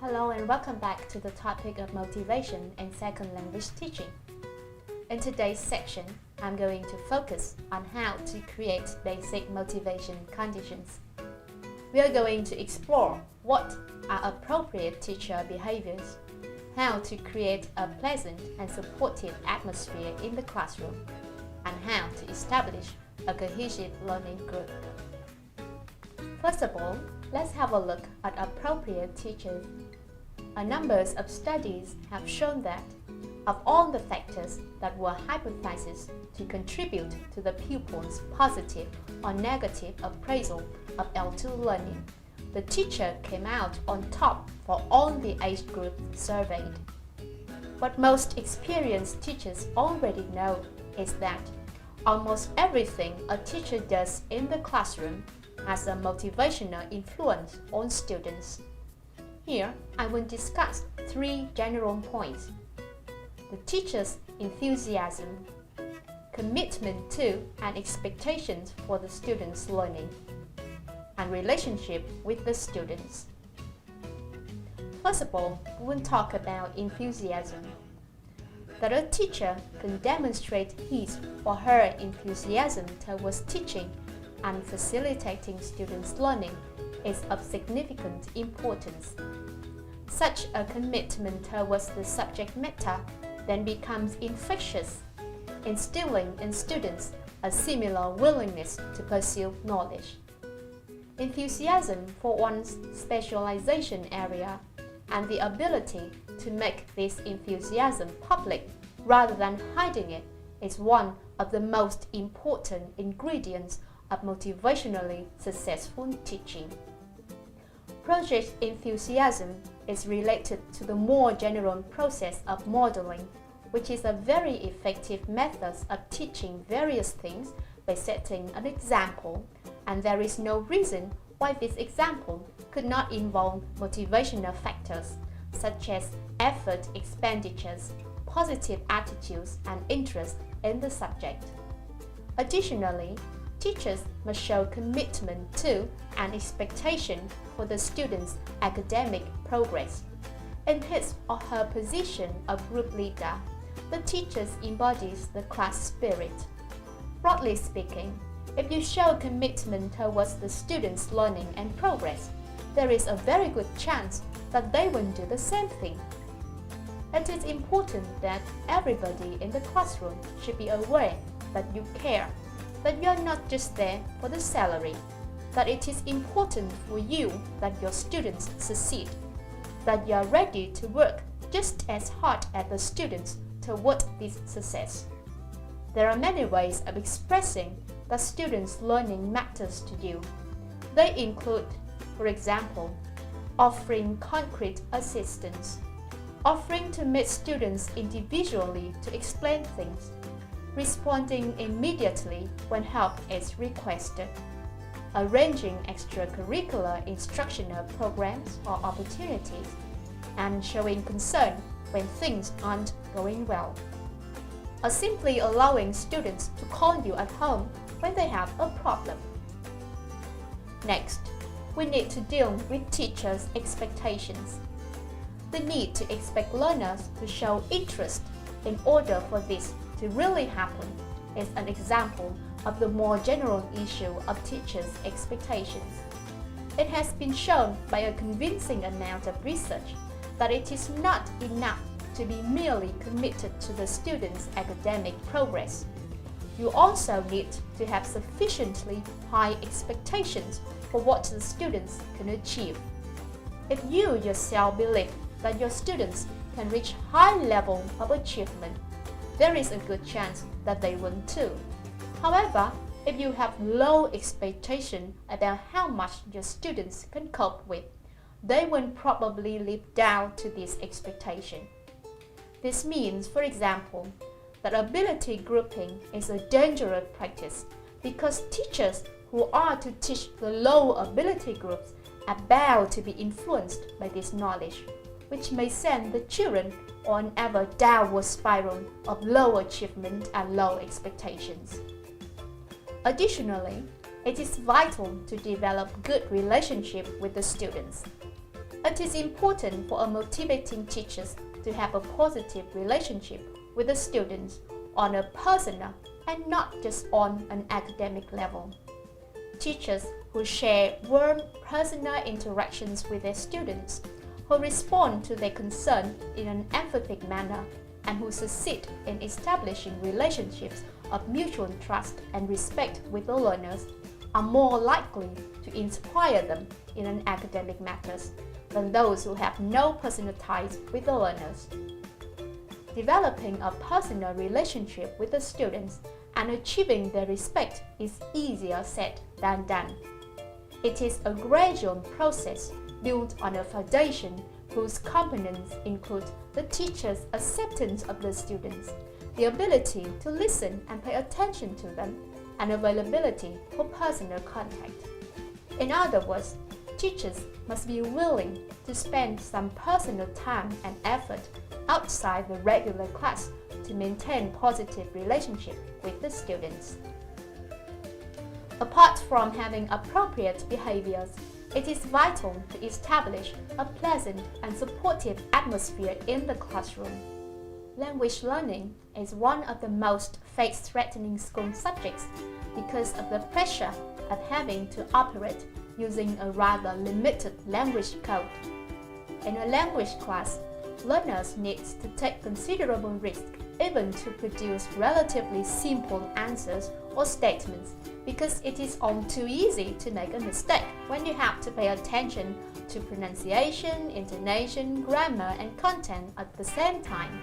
Hello and welcome back to the topic of motivation in second language teaching. In today's section, I'm going to focus on how to create basic motivation conditions. We are going to explore what are appropriate teacher behaviors, how to create a pleasant and supportive atmosphere in the classroom, and how to establish a cohesive learning group. First of all, let's have a look at appropriate teachers. A number of studies have shown that of all the factors that were hypothesized to contribute to the pupil's positive or negative appraisal of L2 learning, the teacher came out on top for all the age groups surveyed. What most experienced teachers already know is that almost everything a teacher does in the classroom has a motivational influence on students. Here, I will discuss three general points: the teacher's enthusiasm, commitment to and expectations for the students' learning, and relationship with the students. First of all, we will talk about enthusiasm. That a teacher can demonstrate his or her enthusiasm towards teaching and facilitating students' learning is of significant importance. Such a commitment towards the subject matter then becomes infectious, instilling in students a similar willingness to pursue knowledge. Enthusiasm for one's specialization area and the ability to make this enthusiasm public rather than hiding it is one of the most important ingredients of motivationally successful teaching. Project enthusiasm is related to the more general process of modeling, which is a very effective method of teaching various things by setting an example, and there is no reason why this example could not involve motivational factors such as effort expenditures, positive attitudes, and interest in the subject. Additionally, teachers must show commitment to and expectation for the student's academic progress. In his or her position of group leader, the teacher embodies the class spirit. Broadly speaking, if you show commitment towards the student's learning and progress, there is a very good chance that they will do the same thing. It is important that everybody in the classroom should be aware that you care, that you are not just there for the salary, that it is important for you that your students succeed, that you are ready to work just as hard as the students toward this success. There are many ways of expressing that students' learning matters to you. They include, for example, offering concrete assistance, offering to meet students individually to explain things, responding immediately when help is requested, arranging extracurricular instructional programs or opportunities, and showing concern when things aren't going well, or simply allowing students to call you at home when they have a problem. Next, we need to deal with teachers' expectations. The need to expect learners to show interest in order for this to really happen is an example of the more general issue of teachers' expectations. It has been shown by a convincing amount of research that it is not enough to be merely committed to the student's academic progress. You also need to have sufficiently high expectations for what the students can achieve. If you yourself believe that your students can reach high level of achievement, there is a good chance that they will too. However, if you have low expectation about how much your students can cope with, they will probably live down to this expectation. This means, for example, that ability grouping is a dangerous practice because teachers who are to teach the low ability groups are bound to be influenced by this knowledge, which may send the children on an ever downward spiral of low achievement and low expectations. Additionally, it is vital to develop good relationship with the students. A It is important for a motivating teacher to have a positive relationship with the students on a personal and not just on an academic level. Teachers who share warm personal interactions with their students, who respond to their concern in an emphatic manner, and who succeed in establishing relationships of mutual trust and respect with the learners are more likely to inspire them in an academic matters than those who have no personal ties with the learners. Developing a personal relationship with the students and achieving their respect is easier said than done. It is a gradual process built on a foundation whose components include the teacher's acceptance of the students, the ability to listen and pay attention to them, and availability for personal contact. In other words, teachers must be willing to spend some personal time and effort outside the regular class to maintain positive relationship with the students. Apart from having appropriate behaviors, it is vital to establish a pleasant and supportive atmosphere in the classroom. Language learning is one of the most face-threatening school subjects because of the pressure of having to operate using a rather limited language code. In a language class, learners need to take considerable risk even to produce relatively simple answers or statements because it is all too easy to make a mistake when you have to pay attention to pronunciation, intonation, grammar, and content at the same time.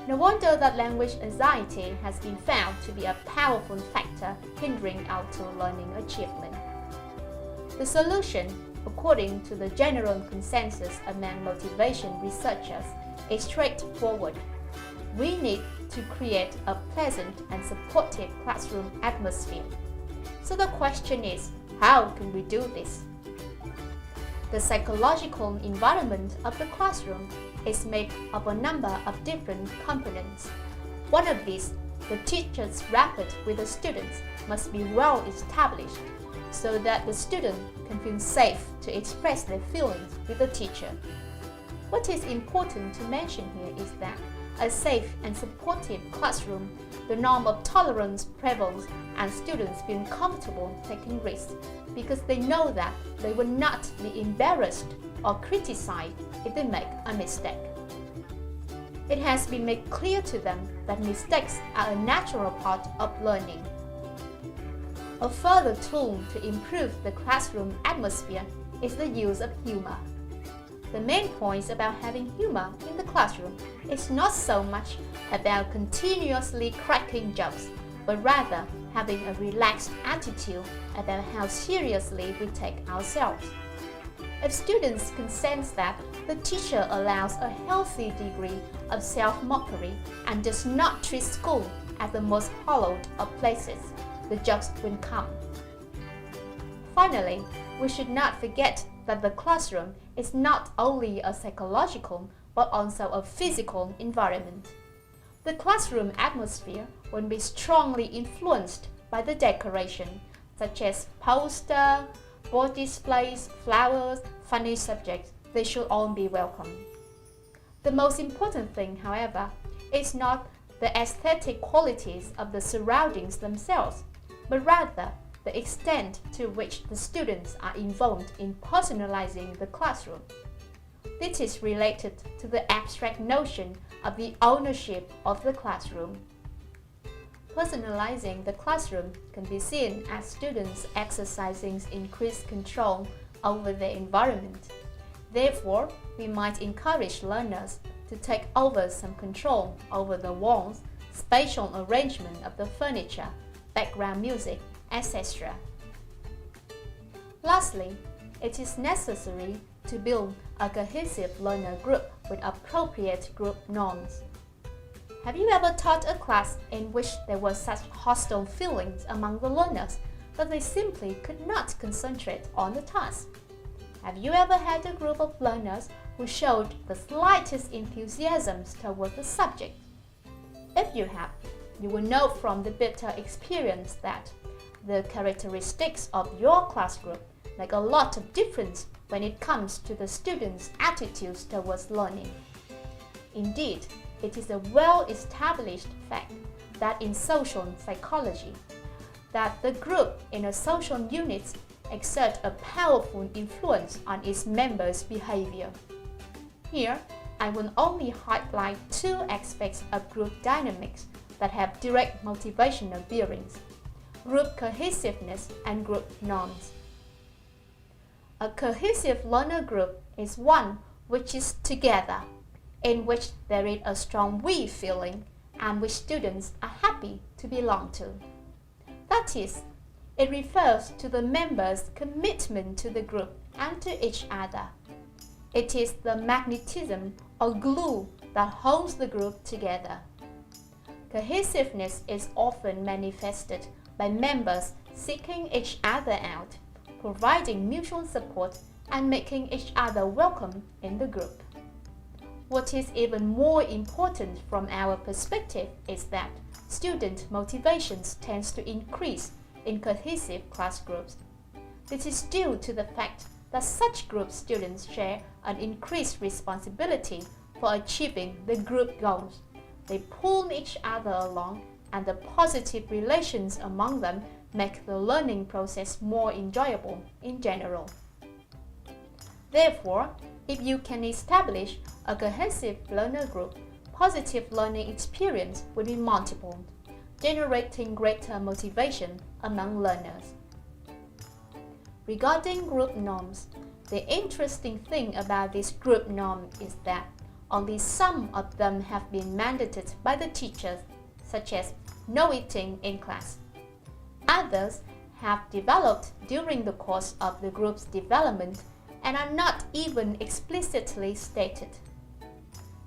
No wonder that language anxiety has been found to be a powerful factor hindering our learning achievement. The solution, according to the general consensus among motivation researchers, is straightforward. We need to create a pleasant and supportive classroom atmosphere. So the question is, how can we do this? The psychological environment of the classroom is made of a number of different components. One of these, the teacher's rapport with the students, must be well established so that the student can feel safe to express their feelings with the teacher. What is important to mention here is that a safe and supportive classroom, the norm of tolerance prevails and students feel comfortable taking risks because they know that they will not be embarrassed or criticized if they make a mistake. It has been made clear to them that mistakes are a natural part of learning. A further tool to improve the classroom atmosphere is the use of humor. The main point about having humor in the classroom is not so much about continuously cracking jokes, but rather having a relaxed attitude about how seriously we take ourselves. If students can sense that the teacher allows a healthy degree of self-mockery and does not treat school as the most hallowed of places, the jokes will come. Finally, we should not forget that the classroom is not only a psychological but also a physical environment. The classroom atmosphere will be strongly influenced by the decoration, such as posters, board displays, flowers, funny subjects. They should all be welcome. The most important thing, however, is not the aesthetic qualities of the surroundings themselves, but rather the extent to which the students are involved in personalizing the classroom. This is related to the abstract notion of the ownership of the classroom. Personalizing the classroom can be seen as students exercising increased control over their environment. Therefore, we might encourage learners to take over some control over the walls, spatial arrangement of the furniture, background music, etc. Lastly, it is necessary to build a cohesive learner group with appropriate group norms. Have you ever taught a class in which there were such hostile feelings among the learners that they simply could not concentrate on the task? Have you ever had a group of learners who showed the slightest enthusiasm toward the subject? If you have, you will know from the bitter experience that the characteristics of your class group make a lot of difference when it comes to the students' attitudes towards learning. Indeed, it is a well-established fact that in social psychology, that the group in a social unit exert a powerful influence on its members' behavior. Here, I will only highlight two aspects of group dynamics that have direct motivational bearings: group cohesiveness and group norms. A cohesive learner group is one which is together, in which there is a strong we feeling, and which students are happy to belong to. That is, it refers to the members' commitment to the group and to each other. It is the magnetism or glue that holds the group together. Cohesiveness is often manifested by members seeking each other out, providing mutual support, and making each other welcome in the group. What is even more important from our perspective is that student motivations tends to increase in cohesive class groups. This is due to the fact that such group students share an increased responsibility for achieving the group goals. They pull each other along, and the positive relations among them make the learning process more enjoyable in general. Therefore, if you can establish a cohesive learner group, positive learning experience will be multiple, generating greater motivation among learners. Regarding group norms, the interesting thing about this group norm is that only some of them have been mandated by the teachers, such as no eating in class. Others have developed during the course of the group's development and are not even explicitly stated.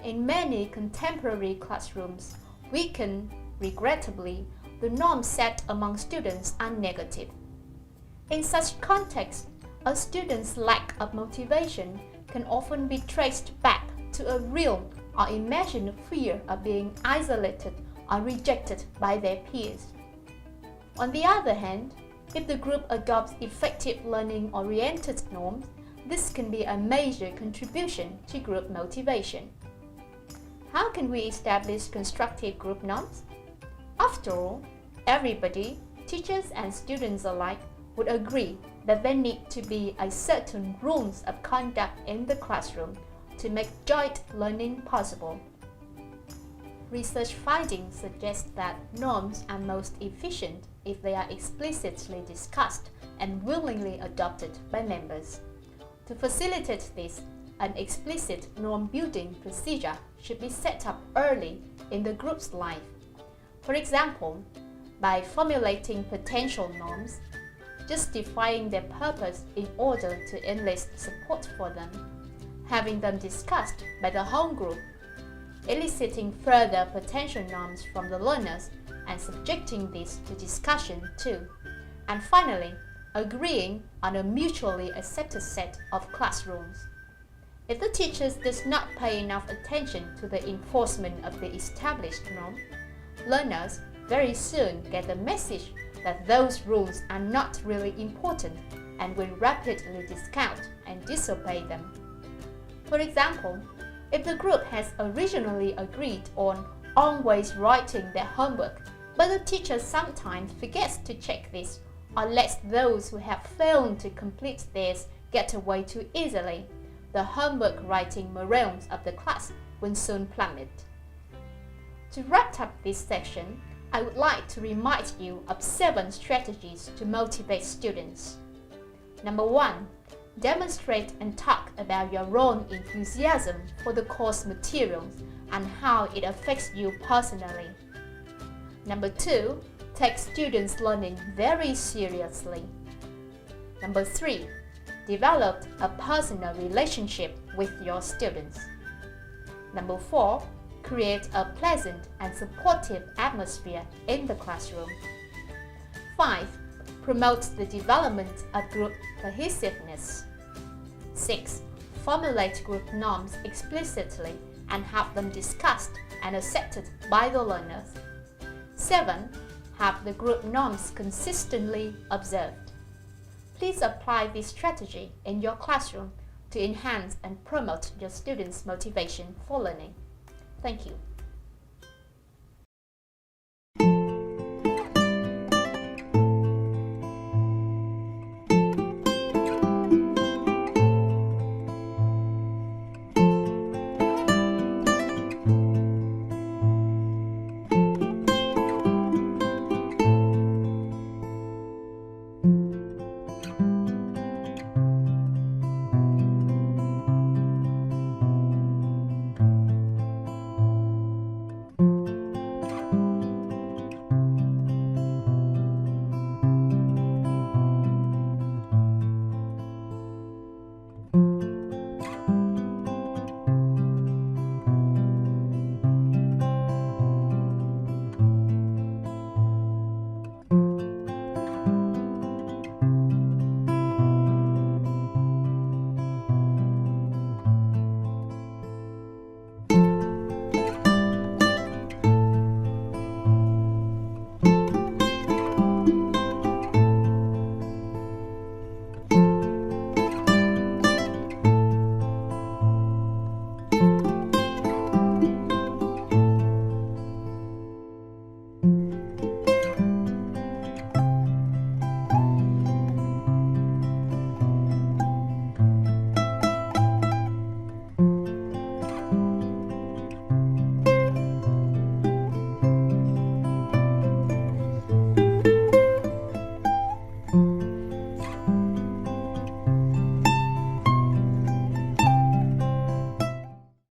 In many contemporary classrooms, regrettably, the norms set among students are negative. In such context, a student's lack of motivation can often be traced back to a real or imagined fear of being isolated or rejected by their peers. On the other hand, if the group adopts effective learning-oriented norms, this can be a major contribution to group motivation. How can we establish constructive group norms? After all, everybody, teachers and students alike, would agree that there need to be a certain rules of conduct in the classroom to make joint learning possible. Research findings suggest that norms are most efficient if they are explicitly discussed and willingly adopted by members. To facilitate this, an explicit norm-building procedure should be set up early in the group's life. For example, by formulating potential norms, justifying their purpose in order to enlist support for them, having them discussed by the whole group, eliciting further potential norms from the learners and subjecting this to discussion too, and finally, agreeing on a mutually accepted set of class rules. If the teachers does not pay enough attention to the enforcement of the established norm, learners very soon get the message that those rules are not really important and will rapidly discount and disobey them. For example, if the group has originally agreed on always writing their homework, but the teacher sometimes forgets to check this or lets those who have failed to complete theirs get away too easily, the homework writing morale of the class will soon plummet. To wrap up this section, I would like to remind you of 7 strategies to motivate students. Number 1. Demonstrate and talk about your own enthusiasm for the course materials and how it affects you personally. Number 2. Take students' learning very seriously. Number 3. Develop a personal relationship with your students. Number 4. Create a pleasant and supportive atmosphere in the classroom. 5. Promote the development of group cohesiveness. 6. Formulate group norms explicitly and have them discussed and accepted by the learners. 7. Have the group norms consistently observed. Please apply this strategy in your classroom to enhance and promote your students' motivation for learning. Thank you.